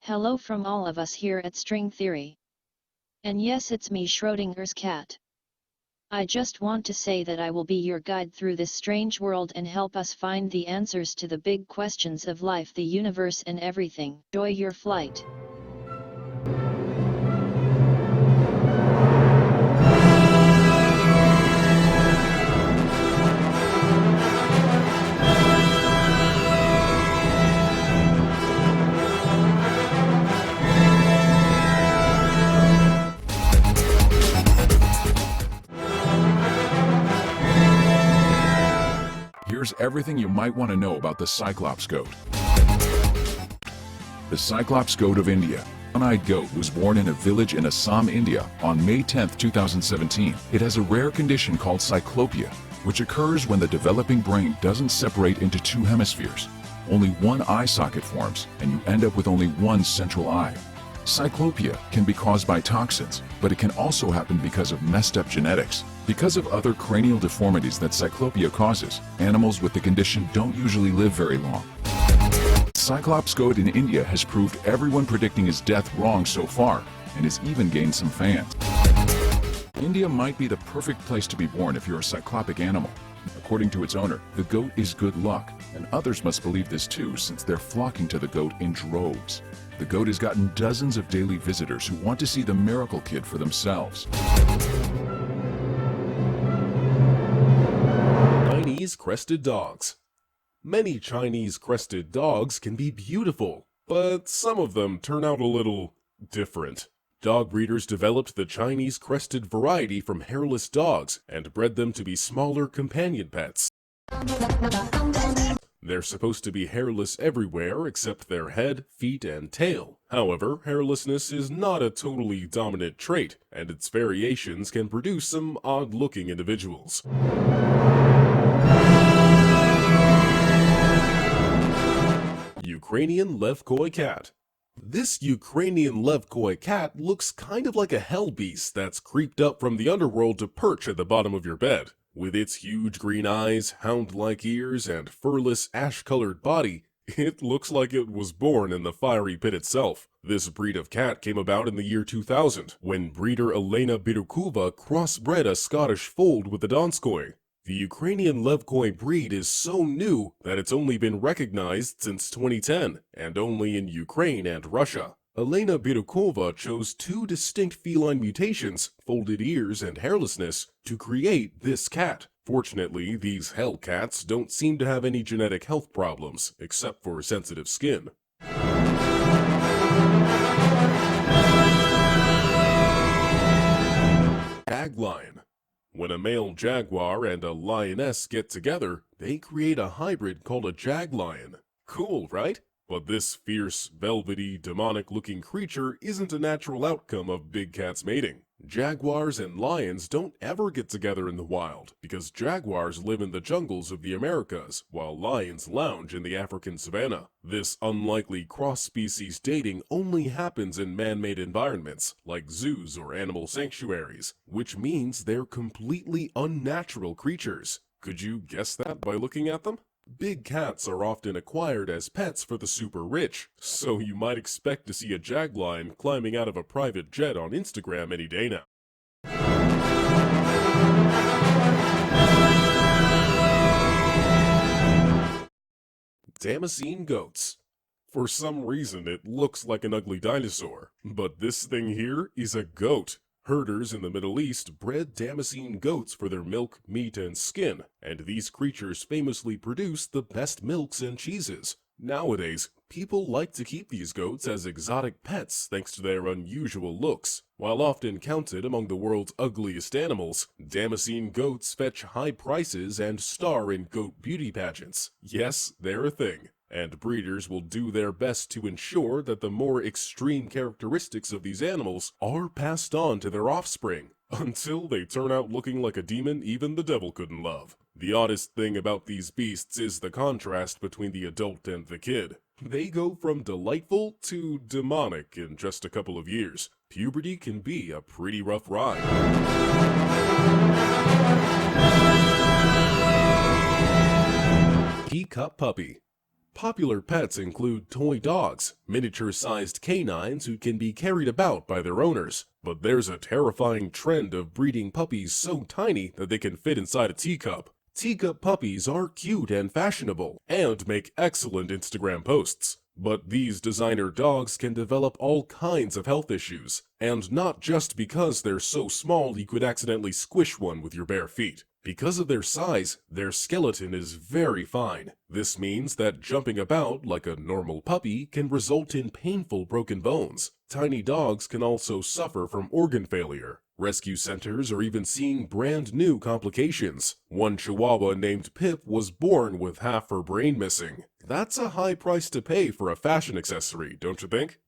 Hello from all of us here at String Theory. And yes, it's me, Schrodinger's cat. I just want to say that I will be your guide through this strange world and help us find the answers to the big questions of life, the universe and everything. Enjoy your flight. Here's everything you might want to know about the Cyclops goat. The Cyclops goat of India. The one-eyed goat was born in a village in Assam, India on May 10, 2017. It has a rare condition called cyclopia, which occurs when the developing brain doesn't separate into two hemispheres. Only one eye socket forms, and you end up with only one central eye. Cyclopia can be caused by toxins, but it can also happen because of messed up genetics. Because of other cranial deformities that cyclopia causes, animals with the condition don't usually live very long. Cyclops goat in India has proved everyone predicting his death wrong so far, and has even gained some fans. India might be the perfect place to be born if you're a cyclopic animal. According to its owner, the goat is good luck, and others must believe this too since they're flocking to the goat in droves. The goat has gotten dozens of daily visitors who want to see the miracle kid for themselves. Chinese Crested Dogs. Many Chinese Crested Dogs can be beautiful, but some of them turn out a little different. Dog breeders developed the Chinese Crested variety from hairless dogs and bred them to be smaller companion pets. They're supposed to be hairless everywhere except their head, feet, and tail. However, hairlessness is not a totally dominant trait, and its variations can produce some odd-looking individuals. Ukrainian Levkoy cat. This Ukrainian Levkoy cat looks kind of like a hell beast that's creeped up from the underworld to perch at the bottom of your bed. With its huge green eyes, hound-like ears, and furless ash-colored body, it looks like it was born in the fiery pit itself. This breed of cat came about in the year 2000, when breeder Elena Birukova crossbred a Scottish fold with the Donskoy. The Ukrainian Levkoy breed is so new that it's only been recognized since 2010, and only in Ukraine and Russia. Elena Birukova chose two distinct feline mutations, folded ears and hairlessness, to create this cat. Fortunately, these hell cats don't seem to have any genetic health problems, except for sensitive skin. Jaglion. When a male jaguar and a lioness get together, they create a hybrid called a Jaglion. Cool, right? But this fierce, velvety, demonic-looking creature isn't a natural outcome of big cats mating. Jaguars and lions don't ever get together in the wild, because jaguars live in the jungles of the Americas, while lions lounge in the African savanna. This unlikely cross-species dating only happens in man-made environments, like zoos or animal sanctuaries, which means they're completely unnatural creatures. Could you guess that by looking at them? Big cats are often acquired as pets for the super rich, so you might expect to see a Jaglion climbing out of a private jet on Instagram any day now. Damascene goats. For some reason it looks like an ugly dinosaur, but this thing here is a goat. Herders in the Middle East bred Damascene goats for their milk, meat, and skin, and these creatures famously produce the best milks and cheeses. Nowadays, people like to keep these goats as exotic pets thanks to their unusual looks. While often counted among the world's ugliest animals, Damascene goats fetch high prices and star in goat beauty pageants. Yes, they're a thing. And breeders will do their best to ensure that the more extreme characteristics of these animals are passed on to their offspring, until they turn out looking like a demon even the devil couldn't love. The oddest thing about these beasts is the contrast between the adult and the kid. They go from delightful to demonic in just a couple of years. Puberty can be a pretty rough ride. teacup puppy. Popular pets include toy dogs, miniature-sized canines who can be carried about by their owners. But there's a terrifying trend of breeding puppies so tiny that they can fit inside a teacup. Teacup puppies are cute and fashionable, and make excellent Instagram posts. But these designer dogs can develop all kinds of health issues, and not just because they're so small you could accidentally squish one with your bare feet. Because of their size, their skeleton is very fine. This means that jumping about like a normal puppy can result in painful broken bones. Tiny dogs can also suffer from organ failure. Rescue centers are even seeing brand new complications. One Chihuahua named Pip was born with half her brain missing. That's a high price to pay for a fashion accessory, don't you think?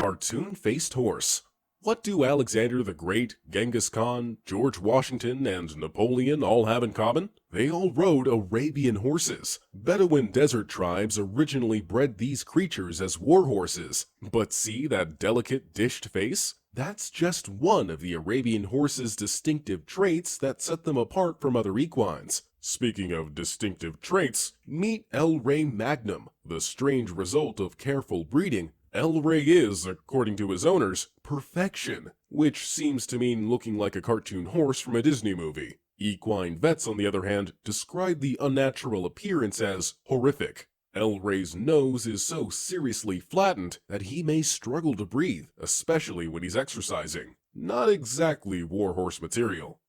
Cartoon-faced horse. What do Alexander the Great, Genghis Khan, George Washington, and Napoleon all have in common? They all rode Arabian horses. Bedouin desert tribes originally bred these creatures as war horses. But see that delicate dished face? That's just one of the Arabian horse's distinctive traits that set them apart from other equines. Speaking of distinctive traits, meet El Rey Magnum, the strange result of careful breeding. El Rey is, according to his owners, perfection, which seems to mean looking like a cartoon horse from a Disney movie. Equine vets, on the other hand, describe the unnatural appearance as horrific. El Rey's nose is so seriously flattened that he may struggle to breathe, especially when he's exercising. Not exactly warhorse material.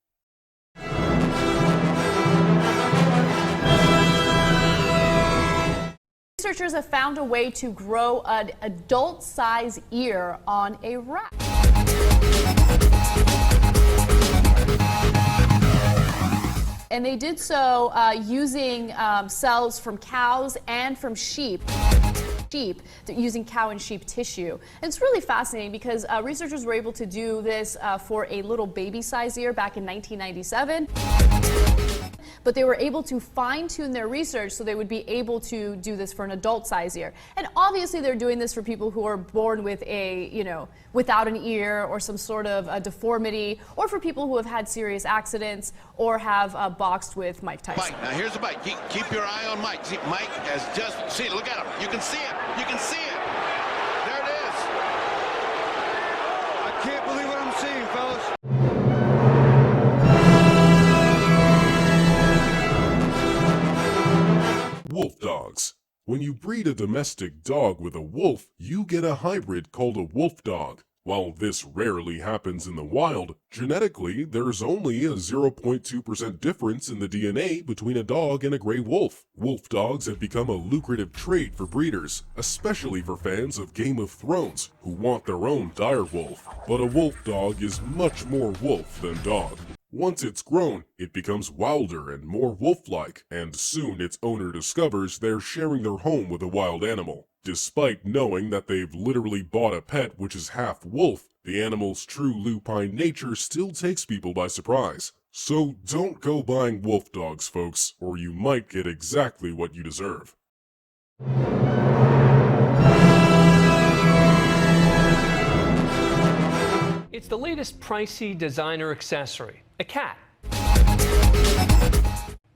Researchers have found a way to grow an adult-size ear on a rat. And they did so using cells from cows and from sheep, using cow and sheep tissue. And it's really fascinating because researchers were able to do this for a little baby-size ear back in 1997. But they were able to fine-tune their research so they would be able to do this for an adult-size ear. And obviously they're doing this for people who are born with a, without an ear or some sort of a deformity, or for people who have had serious accidents or have boxed with Mike Tyson. Mike, now here's the bite. Keep your eye on Mike. See, Mike has just, see, look at him. You can see it. You can see it. There it is. I can't believe what I'm seeing, fellas. Wolf dogs. When you breed a domestic dog with a wolf, you get a hybrid called a wolf dog. While this rarely happens in the wild, genetically there's only a 0.2% difference in the DNA between a dog and a gray wolf. Wolf dogs have become a lucrative trade for breeders, especially for fans of Game of Thrones who want their own dire wolf. But a wolf dog is much more wolf than dog. Once it's grown, it becomes wilder and more wolf-like, and soon its owner discovers they're sharing their home with a wild animal. Despite knowing that they've literally bought a pet which is half wolf, the animal's true lupine nature still takes people by surprise. So don't go buying wolf dogs, folks, or you might get exactly what you deserve. It's the latest pricey designer accessory, a cat.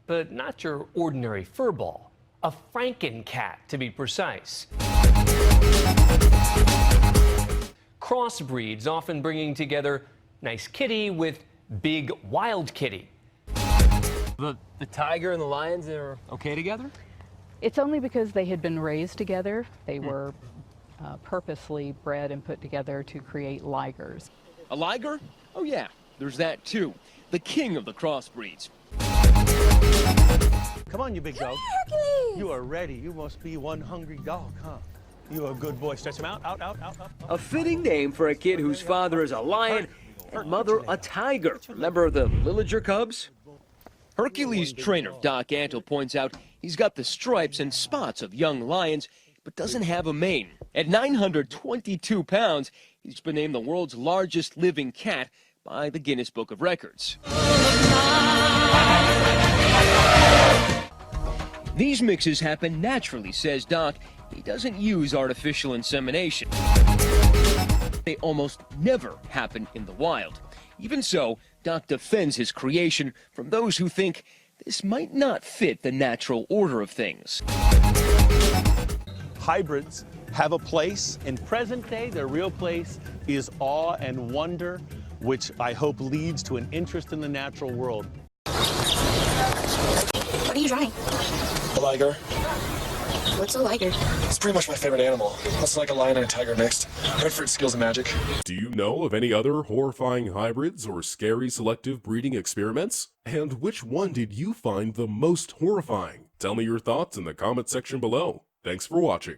But not your ordinary furball, a Franken-cat to be precise. Crossbreeds often bringing together nice kitty with big wild kitty. The tiger and the lions are okay together? It's only because they had been raised together. They were purposely bred and put together to create ligers. A liger? Oh yeah, there's that too. The king of the crossbreeds. Come on, you big dog. Hercules! You are ready. You must be one hungry dog, huh? You are a good boy. Stretch him out, out. A fitting name for a kid whose father is a lion and mother a tiger. Remember the Liger cubs? Hercules trainer Doc Antle points out he's got the stripes and spots of young lions, but doesn't have a mane. At 922 pounds, he's been named the world's largest living cat by the Guinness Book of Records. These mixes happen naturally, says Doc. He doesn't use artificial insemination. they almost never happen in the wild. Even so, Doc defends his creation from those who think this might not fit the natural order of things. Hybrids have a place. In present day, their real place is awe and wonder, which I hope leads to an interest in the natural world. What are you drawing? A liger. What's a liger? It's pretty much my favorite animal. It's like a lion and a tiger mixed. Known for its skills and magic. Do you know of any other horrifying hybrids or scary selective breeding experiments? And which one did you find the most horrifying? Tell me your thoughts in the comment section below. Thanks for watching.